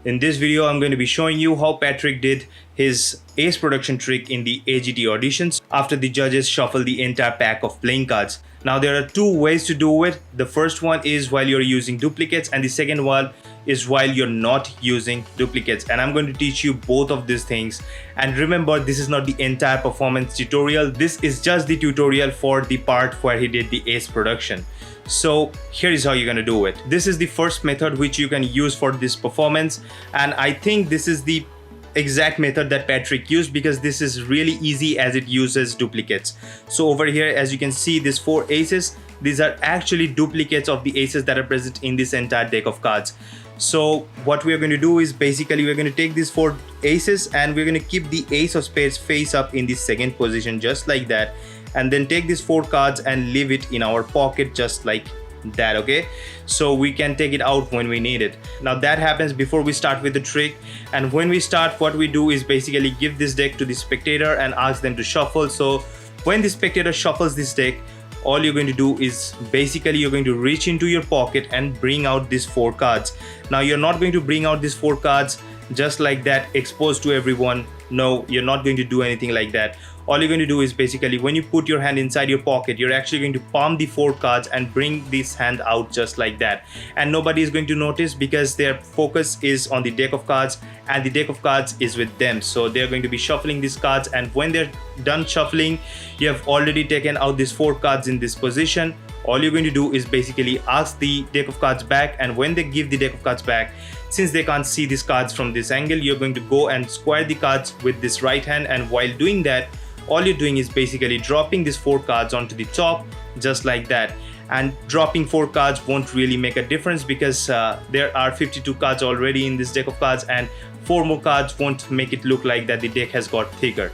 In this video, I'm going to be showing you how Patrick did his ace production trick in the AGT auditions after the judges shuffle the entire pack of playing cards. Now there are two ways to do it. The first one is while you're using duplicates, and the second one is while you're not using duplicates, and I'm going to teach you both of these things. And remember, this is not the entire performance tutorial. This is just the tutorial for the part where he did the ace production. So here is how you're going to do it. This is the first method which you can use for this performance, and I think this is the exact method that Patrick used because this is really easy as it uses duplicates. So over here, as you can see, these 4 aces, these are actually duplicates of the aces that are present in this entire deck of cards. So what we are going to do is basically we're going to take these 4 aces and we're going to keep the ace of spades face up in the second position just like that, and then take these 4 cards and leave it in our pocket just like that. Okay, so we can take it out when we need it. Now that happens before we start with the trick, and when we start, what we do is basically give this deck to the spectator and ask them to shuffle. So when the spectator shuffles this deck, all you're going to do is basically you're going to reach into your pocket and bring out these 4 cards. Now you're not going to bring out these 4 cards just like that exposed to everyone. No, you're not going to do anything like that. All you're going to do is basically when you put your hand inside your pocket, you're actually going to palm the 4 cards and bring this hand out just like that, and nobody is going to notice because their focus is on the deck of cards and the deck of cards is with them. So they're going to be shuffling these cards, and when they're done shuffling, you have already taken out these 4 cards in this position. All you're going to do is basically ask the deck of cards back, and when they give the deck of cards back, since they can't see these cards from this angle, you're going to go and square the cards with this right hand, and while doing that, all you're doing is basically dropping these 4 cards onto the top just like that. And dropping 4 cards won't really make a difference because there are 52 cards already in this deck of cards, and 4 more cards won't make it look like that the deck has got thicker.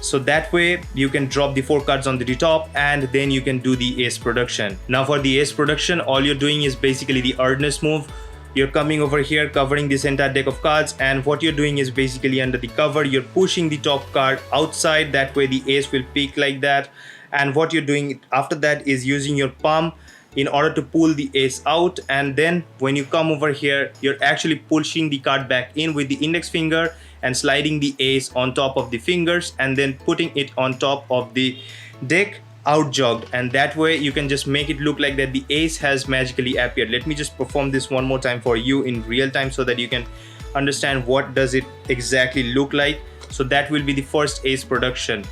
So that way you can drop the 4 cards on the top, and then you can do the ace production. Now for the ace production, all you're doing is basically the earnest move. You're coming over here, covering this entire deck of cards, and what you're doing is basically under the cover, you're pushing the top card outside. That way the ace will peak like that. And what you're doing after that is using your palm in order to pull the ace out, and then when you come over here, you're actually pushing the card back in with the index finger and sliding the ace on top of the fingers and then putting it on top of the deck out jogged, and that way you can just make it look like that the ace has magically appeared. Let me just perform this one more time for you in real time so that you can understand what does it exactly look like. So that will be the first ace production,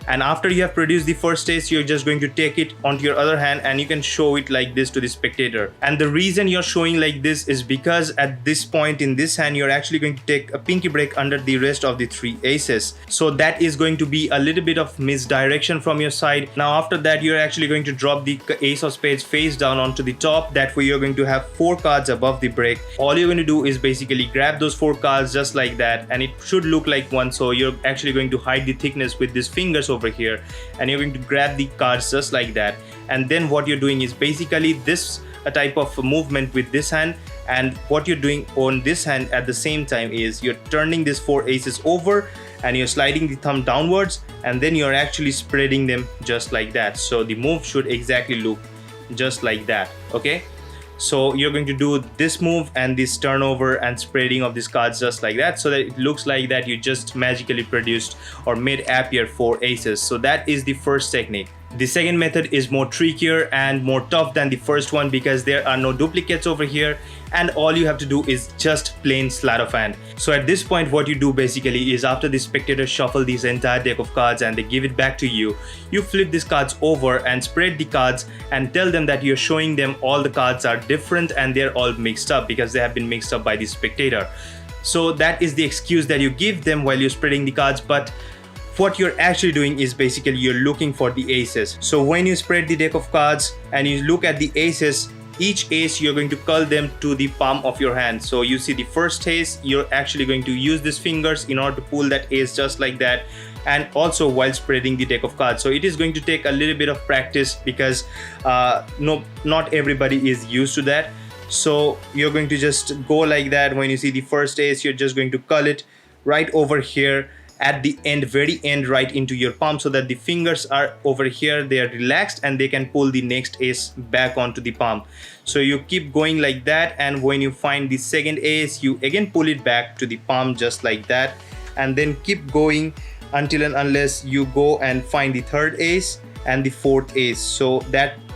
and after you have produced the first ace, you're just going to take it onto your other hand and you can show it like this to the spectator. And the reason you're showing like this is because at this point in this hand, you're actually going to take a pinky break under the rest of the 3 aces. So that is going to be a little bit of misdirection from your side. Now after that, you're actually going to drop the ace of spades face down onto the top. That way you're going to have 4 cards above the break. All you're going to do is basically grab those 4 cards just like that, and it should look like one. So you're actually going to hide the thickness with these fingers over here, and you're going to grab the cards just like that. And then what you're doing is basically this a type of movement with this hand, and what you're doing on this hand at the same time is you're turning these 4 aces over and you're sliding the thumb downwards, and then you're actually spreading them just like that. So the move should exactly look just like that. Okay, so you're going to do this move and this turnover and spreading of these cards just like that, so that it looks like that you just magically produced or made appear 4 aces. So that is the first technique. The second method is more trickier and more tough than the first one because there are no duplicates over here, and all you have to do is just plain sleight of hand. So at this point, what you do basically is after the spectators shuffle this entire deck of cards and they give it back to you, you flip these cards over and spread the cards and tell them that you're showing them all the cards are different and they're all mixed up because they have been mixed up by the spectator. So that is the excuse that you give them while you're spreading the cards, but what you're actually doing is basically you're looking for the aces. So when you spread the deck of cards and you look at the aces, each ace you're going to curl them to the palm of your hand. So you see the first ace, you're actually going to use these fingers in order to pull that ace just like that, and also while spreading the deck of cards. So it is going to take a little bit of practice because not everybody is used to that. So you're going to just go like that. When you see the first ace, you're just going to curl it right over here, at the end, very end, right into your palm, so that the fingers are over here, they are relaxed and they can pull the next ace back onto the palm. So you keep going like that, and when you find the second ace, you again pull it back to the palm just like that, and then keep going until and unless you go and find the third ace and the fourth ace. So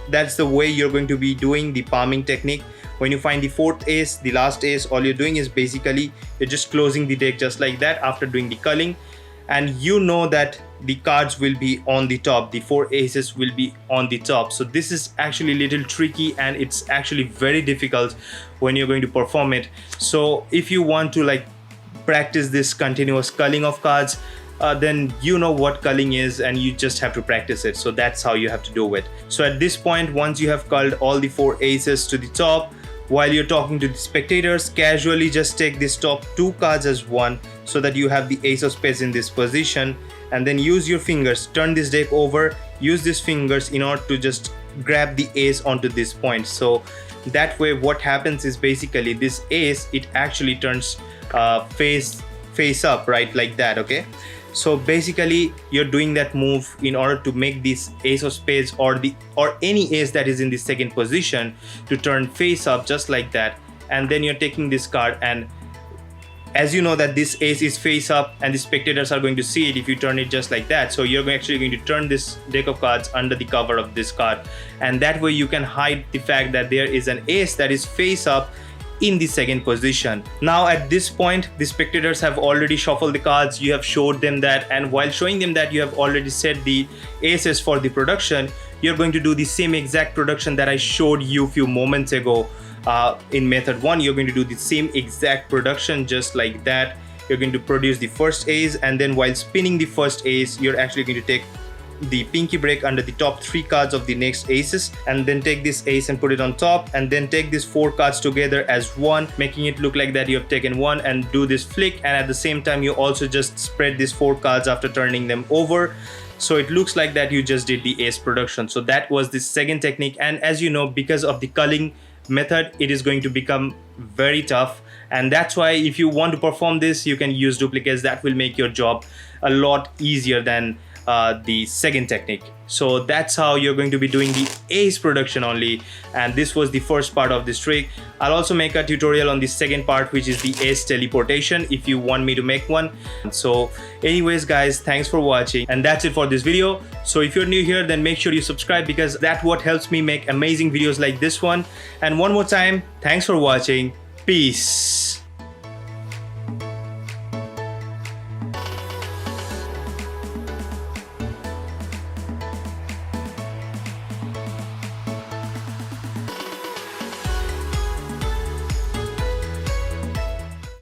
that's the way you're going to be doing the palming technique. When you find the fourth ace, the last ace, all you're doing is basically you're just closing the deck just like that after doing the culling, and you know that the cards will be on the top, the 4 aces will be on the top. So this is actually a little tricky, and it's actually very difficult when you're going to perform it. So if you want to like practice this continuous culling of cards, then you know what culling is and you just have to practice it. So that's how you have to do it. So at this point, once you have culled all the 4 aces to the top, while you're talking to the spectators, casually just take this top 2 cards as one, so that you have the ace of spades in this position, and then use your fingers, turn this deck over, use these fingers in order to just grab the ace onto this point. So that way what happens is basically this ace, it actually turns face up, right, like that. Okay, so basically you're doing that move in order to make this ace of spades or any ace that is in the second position to turn face up just like that. And then you're taking this card, and as you know that this ace is face up and the spectators are going to see it if you turn it just like that. So you're actually going to turn this deck of cards under the cover of this card, and that way you can hide the fact that there is an ace that is face up in the second position. Now at this point, the spectators have already shuffled the cards, you have showed them that, and while showing them that you have already set the aces for the production, you're going to do the same exact production that I showed you a few moments ago. In method 1, you're going to do the same exact production just like that. You're going to produce the first ace, and then while spinning the first ace, you're actually going to take the pinky break under the top 3 cards of the next aces, and then take this ace and put it on top, and then take these 4 cards together as one, making it look like that you have taken one, and do this flick, and at the same time you also just spread these 4 cards after turning them over, so it looks like that you just did the ace production. So that was the second technique, and as you know, because of the culling method, it is going to become very tough, and that's why if you want to perform this, you can use duplicates. That will make your job a lot easier than the second technique. So that's how you're going to be doing the ace production only, and this was the first part of this trick. I'll also make a tutorial on the second part, which is the ace teleportation, if you want me to make one. So anyways guys, thanks for watching, and that's it for this video. So if you're new here, then make sure you subscribe, because that's what helps me make amazing videos like this one. And one more time, thanks for watching. Peace.